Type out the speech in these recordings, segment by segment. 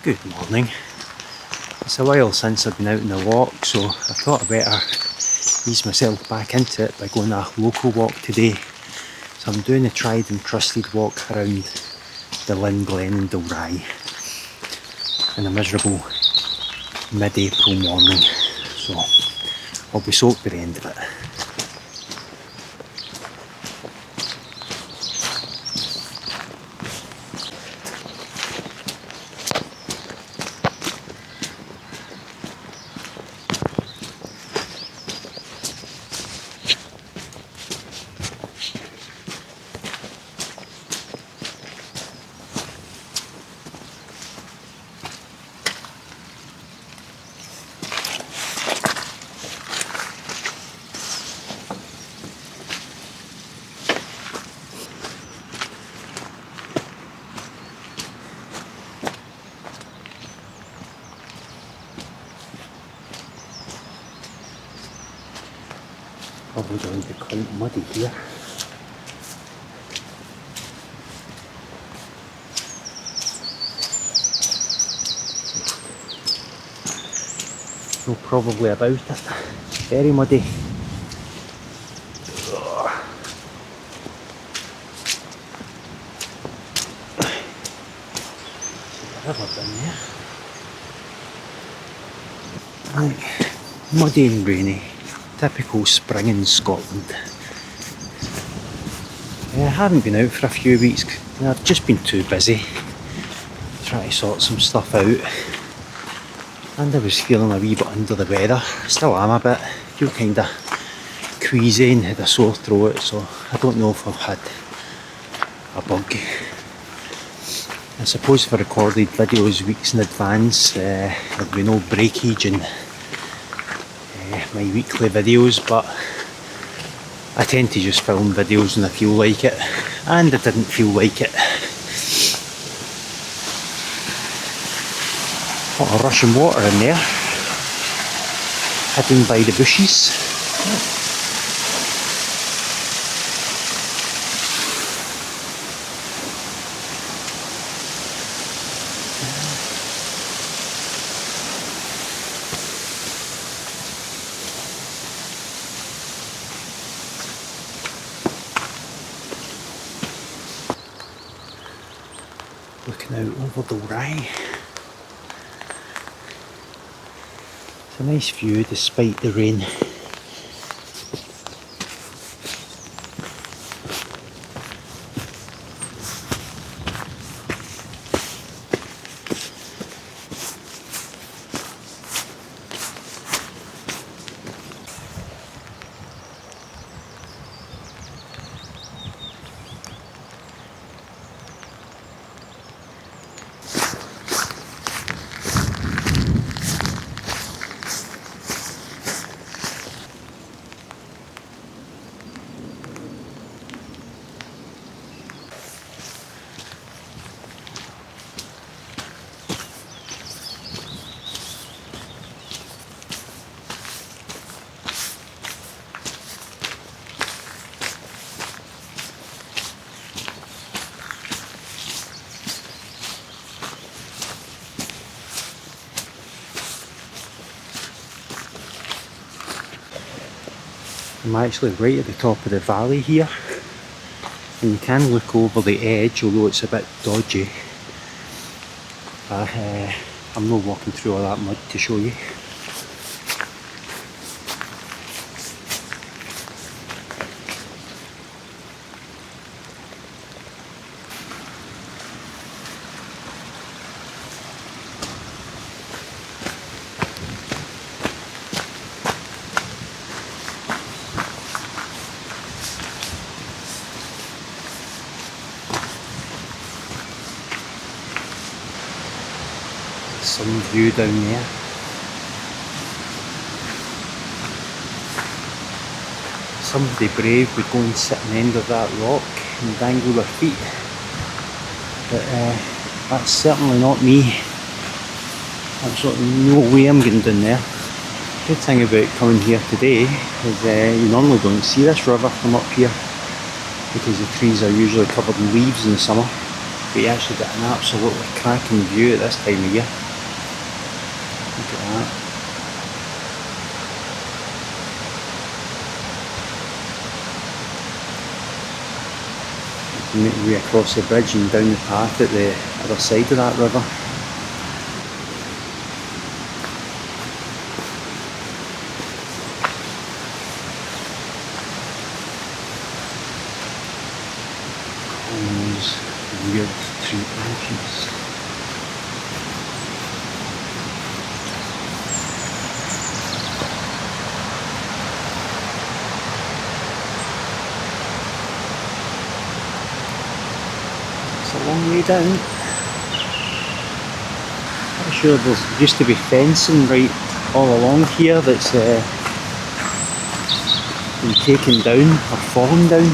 Good morning. It's a while since I've been out on a walk, so I thought I'd better ease myself back into it by going a local walk today. So I'm doing a tried and trusted walk around the Lynn Glen in Dalry in a miserable mid-April morning, so I'll be soaked by the end of it. Probably going to be quite muddy here. No probably about it. Very muddy. River down there. Right, muddy and rainy. Typical spring in Scotland. I haven't been out for a few weeks. I've just been too busy trying to sort some stuff out, and I was feeling a wee bit under the weather. Still am a bit. Feel kind of queasy and had a sore throat, so I don't know if I've had a bug. I suppose if I recorded videos weeks in advance, there'd be no breakage in my weekly videos, but I tend to just film videos when I feel like it, and I didn't feel like it. What a rushing water in there, hidden by the bushes. Looking out over Dalry. It's a nice view despite the rain. I'm actually right at the top of the valley here, and you can look over the edge, although it's a bit dodgy. I'm not walking through all that mud to show you. Some view down there. Somebody brave would go and sit on the end of that rock and dangle their feet, but that's certainly not me. Absolutely no way I'm getting down there. Good thing about coming here today is you normally don't see this river from up here because the trees are usually covered in leaves in the summer. But you actually get an absolutely cracking view at this time of year. Look at that. You can make your way across the bridge and down the path at the other side of that river. Weird tree branches. It's a long way down. I'm sure there used to be fencing right all along here that's been taken down or fallen down.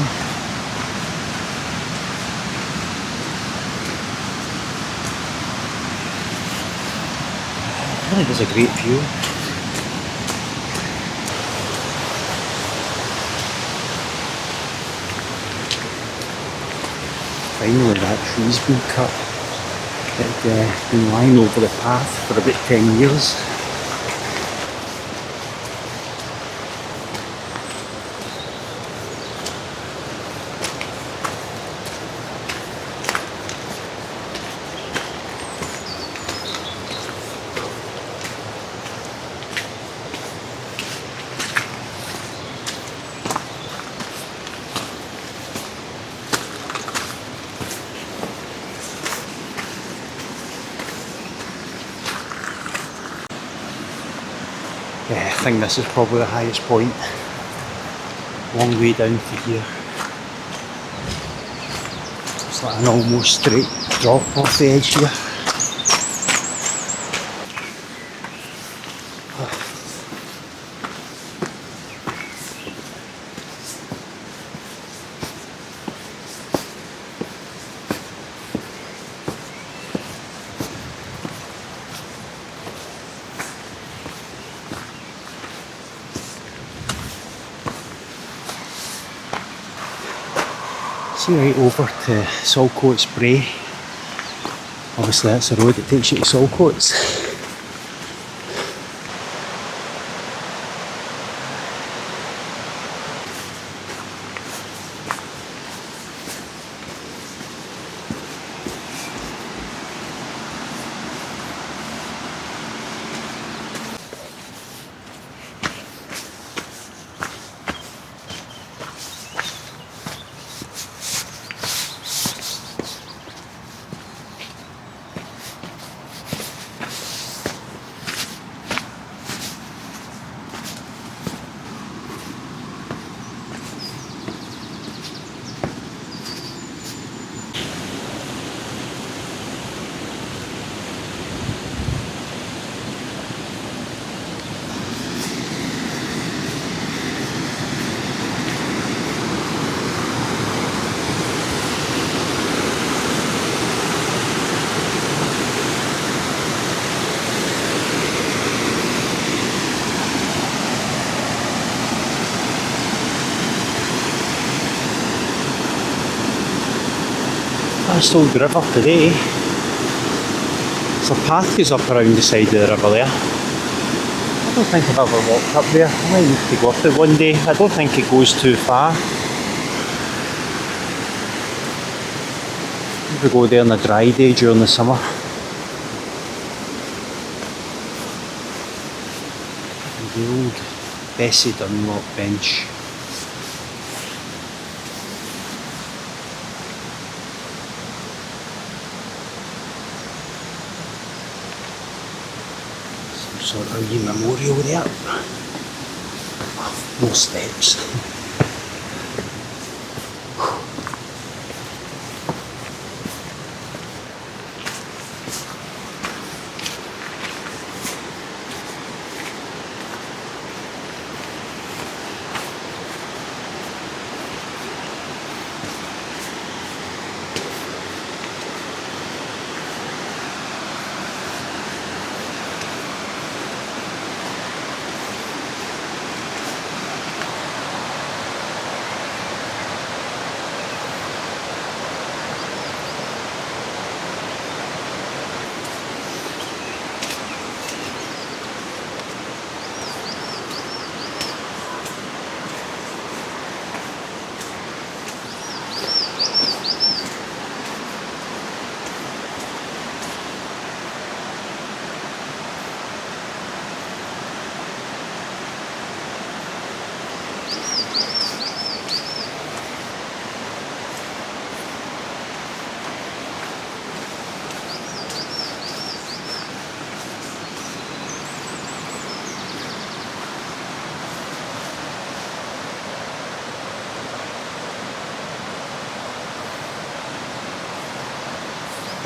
It is a great view. Finally that tree's been cut. It's been lying over the path for about 10 years. Yeah, I think this is probably the highest point. Long way down to here. It's like an almost straight drop off the edge here. See right over to Saltcoats Brae. Obviously that's the road that takes you to Saltcoats. That's Old River today. So a path goes up around the side of the river there. I don't think I've ever walked up there. I might need to go up it one day. I don't think it goes too far. Maybe go there on a dry day during the summer. The old Bessie Dunlop bench. Sort of wee memorial there. Oh, more steps.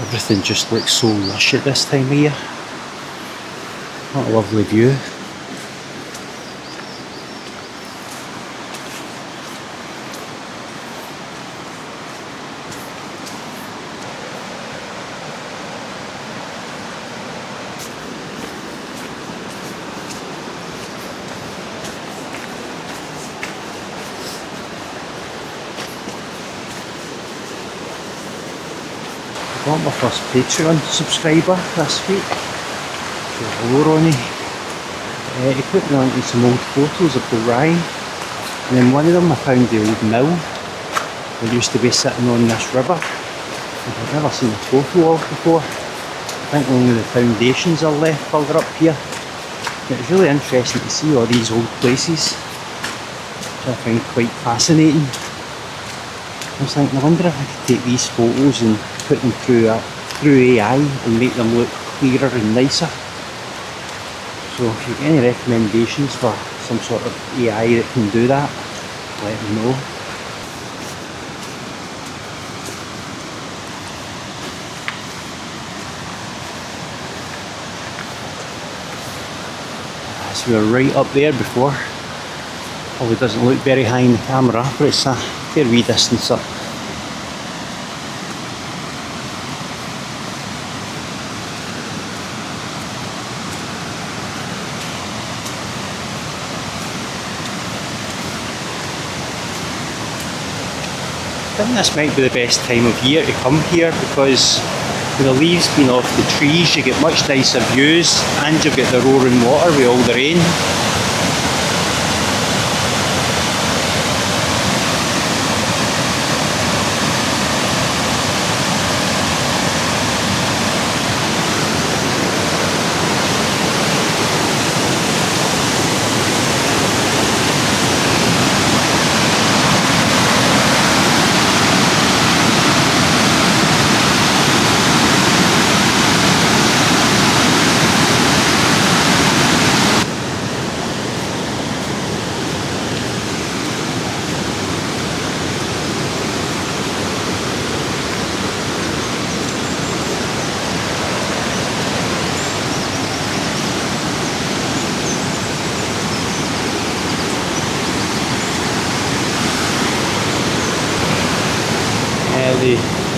Everything just looks so lush at this time of year. What a lovely view. I got my first Patreon subscriber this week. So hello Ronnie. He put me onto some old photos of Dalry, and then one of them I found the old mill that used to be sitting on this river. I've never seen a photo of before. I think only the foundations are left further up here. But it's really interesting to see all these old places, which I find quite fascinating. I was thinking, I wonder if I could take these photos and put them through AI and make them look clearer and nicer. So if you've got any recommendations for some sort of AI that can do that, let me know. So we were right up there before. Probably doesn't look very high in the camera, but it's a fair wee distance up. I think this might be the best time of year to come here, because with the leaves being off the trees you get much nicer views, and you get the roaring water with all the rain.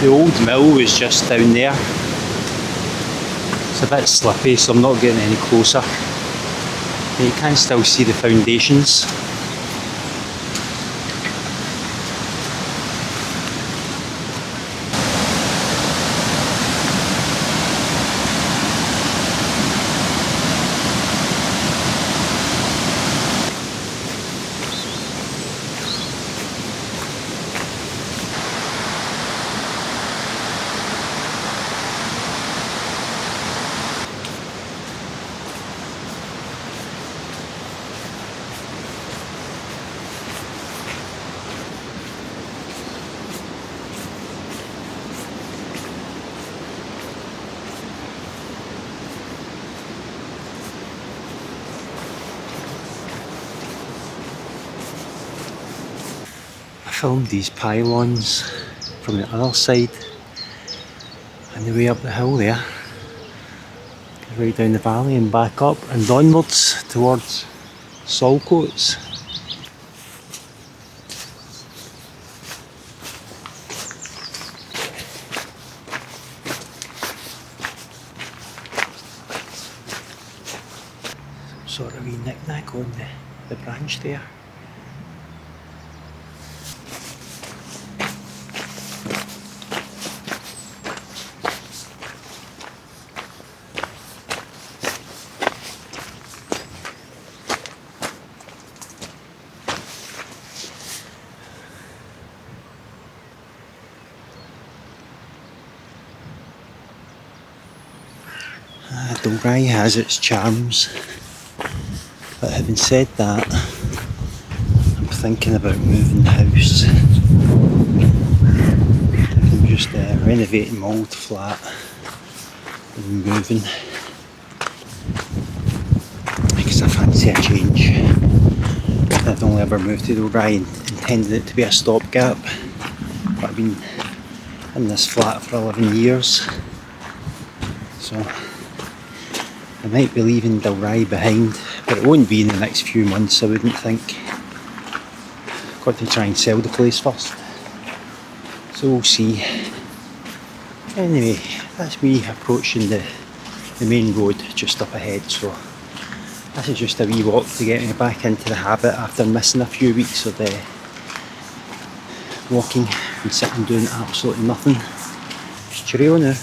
The old mill was just down there. It's a bit slippy, so I'm not getting any closer. But you can still see the foundations. I filmed these pylons from the other side and the way up the hill there, right down the valley and back up and onwards towards Saltcoats. Some sort of wee knick-knack on the branch there. Dalry has its charms, but having said that, I'm thinking about moving the house. I'm just renovating my old flat and moving, because I fancy a change. I've only ever moved to Dalry and intended it to be a stopgap, but I've been in this flat for 11 years. So I might be leaving Dalry behind, but it won't be in the next few months, I wouldn't think. Got to try and sell the place first, so we'll see. Anyway, that's me approaching the main road just up ahead, so this is just a wee walk to get me back into the habit after missing a few weeks of walking and sitting doing absolutely nothing. Cheerio now.